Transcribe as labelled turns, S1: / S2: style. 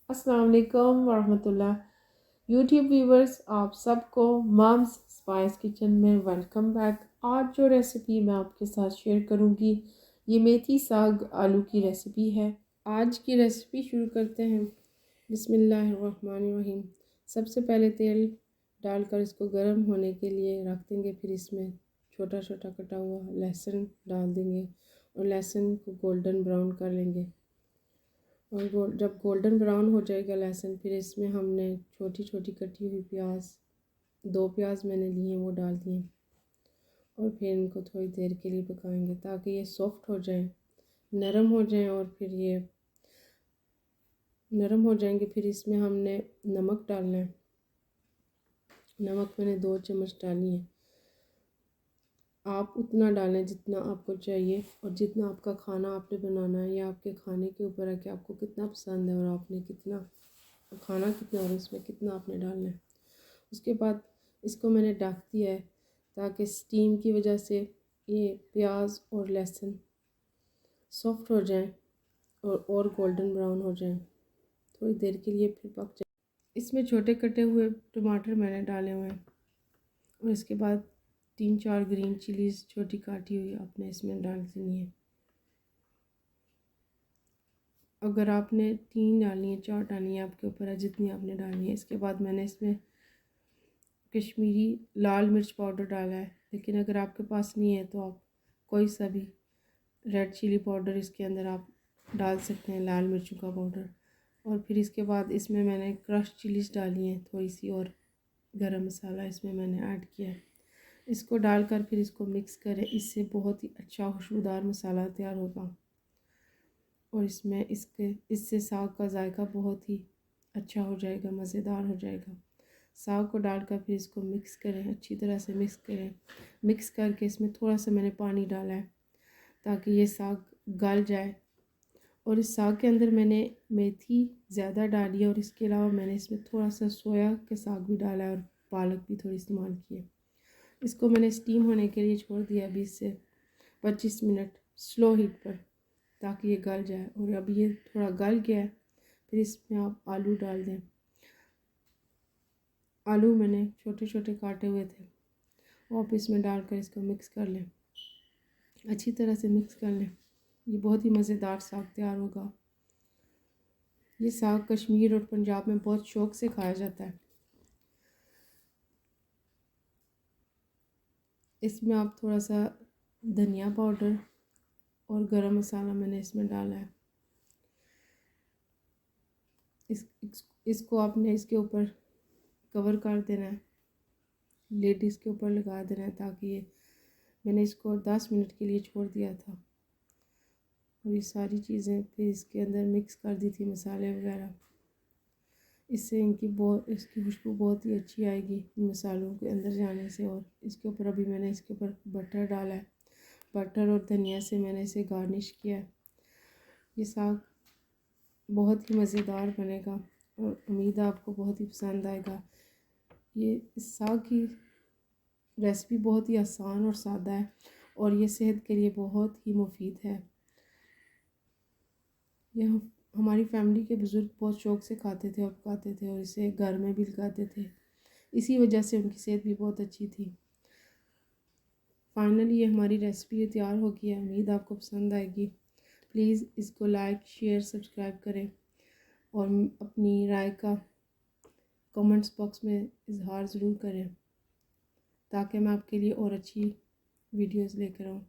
S1: अस्सलाम वालेकुम वरहमतुल्लाह। YouTube viewers, आप सबको मम्स स्पाइस किचन में वेलकम बैक। आज जो रेसिपी मैं आपके साथ शेयर करूंगी, ये मेथी साग आलू की रेसिपी है। आज की रेसिपी शुरू करते हैं। बिस्मिल्लाहिर्रहमानिर्रहीम। सबसे पहले तेल डालकर इसको गर्म होने के लिए रख देंगे। फिर इसमें छोटा छोटा कटा हुआ लहसुन डाल देंगे और लहसुन को गोल्डन ब्राउन कर लेंगे। और जब गोल्डन ब्राउन हो जाएगा लहसुन, फिर इसमें हमने छोटी छोटी कटी हुई प्याज, 2 प्याज मैंने लिए वो डाल दिए और फिर इनको थोड़ी देर के लिए पकाएंगे ताकि ये सॉफ्ट हो जाए, नरम हो जाए। और फिर ये नरम हो जाएंगे, फिर इसमें हमने नमक डालना है। नमक मैंने 2 चम्मच डाली है। आप उतना डालें जितना आपको चाहिए और जितना आपका खाना आपने बनाना है, या आपके खाने के ऊपर है कि आपको कितना पसंद है और आपने कितना खाना कितना और इसमें कितना आपने डालना है। उसके बाद इसको मैंने ढक दिया है ताकि स्टीम की वजह से ये प्याज और लहसुन सॉफ्ट हो जाएं और गोल्डन ब्राउन हो जाएं। थोड़ी देर के लिए फिर पक जाए। इसमें छोटे कटे हुए टमाटर मैंने डाले हुए हैं और इसके बाद 3-4 ग्रीन चिलीज़ छोटी काटी हुई आपने इसमें डाल देनी है। अगर आपने 3 डालनी है 4 डालनी है, आपके ऊपर है जितनी आपने डालनी है। इसके बाद मैंने इसमें कश्मीरी लाल मिर्च पाउडर डाला है, लेकिन अगर आपके पास नहीं है तो आप कोई सा भी रेड चिली पाउडर इसके अंदर आप डाल सकते हैं, लाल मिर्चों का पाउडर। और फिर इसके बाद इसमें मैंने क्रश चिलीज़ डाली हैं थोड़ी सी, और गरम मसाला इसमें मैंने ऐड किया है। इसको डालकर फिर इसको मिक्स करें। इससे बहुत ही अच्छा खुशबूदार मसाला तैयार होगा और इससे साग का जायका बहुत ही अच्छा हो जाएगा, मज़ेदार हो जाएगा। साग को डालकर फिर इसको मिक्स करें, अच्छी तरह से मिक्स करें। मिक्स करके इसमें थोड़ा सा मैंने पानी डाला है ताकि ये साग गल जाए। और इस साग के अंदर मैंने मेथी ज़्यादा डाली है और इसके अलावा मैंने इसमें थोड़ा सा सोया के साग भी डाला है और पालक भी थोड़ी इस्तेमाल की है। इसको मैंने स्टीम होने के लिए छोड़ दिया 20 से 25 मिनट स्लो हीट पर, ताकि ये गल जाए। और अब ये थोड़ा गल गया है, फिर इसमें आप आलू डाल दें। आलू मैंने छोटे छोटे काटे हुए थे, वो आप इसमें डालकर इसको मिक्स कर लें, अच्छी तरह से मिक्स कर लें। ये बहुत ही मज़ेदार साग तैयार होगा। ये साग कश्मीर और पंजाब में बहुत शौक़ से खाया जाता है। इसमें आप थोड़ा सा धनिया पाउडर और गरम मसाला मैंने इसमें डाला है। इसको आपने इसके ऊपर कवर कर देना है, लिड इसके ऊपर लगा देना है, ताकि ये मैंने इसको 10 मिनट के लिए छोड़ दिया था। और ये सारी चीज़ें फिर इसके अंदर मिक्स कर दी थी, मसाले वगैरह। इससे इसकी खुशबू बहुत ही अच्छी आएगी मसालों के अंदर जाने से। और इसके ऊपर अभी मैंने इसके ऊपर बटर डाला है, बटर और धनिया से मैंने इसे गार्निश किया है। ये साग बहुत ही मज़ेदार बनेगा और उम्मीद है आपको बहुत ही पसंद आएगा। ये इस साग की रेसिपी बहुत ही आसान और सादा है और ये सेहत के लिए बहुत ही मुफीद है। यह हमारी फैमिली के बुज़ुर्ग बहुत शौक़ से खाते थे और पकाते थे और इसे घर में भी लगाते थे। इसी वजह से उनकी सेहत भी बहुत अच्छी थी। फाइनली ये हमारी रेसिपी तैयार हो गई है। उम्मीद आपको पसंद आएगी। प्लीज़ इसको लाइक शेयर सब्सक्राइब करें और अपनी राय का कमेंट्स बॉक्स में इजहार ज़रूर करें, ताकि मैं आपके लिए और अच्छी वीडियोज़ लेकर आऊँ।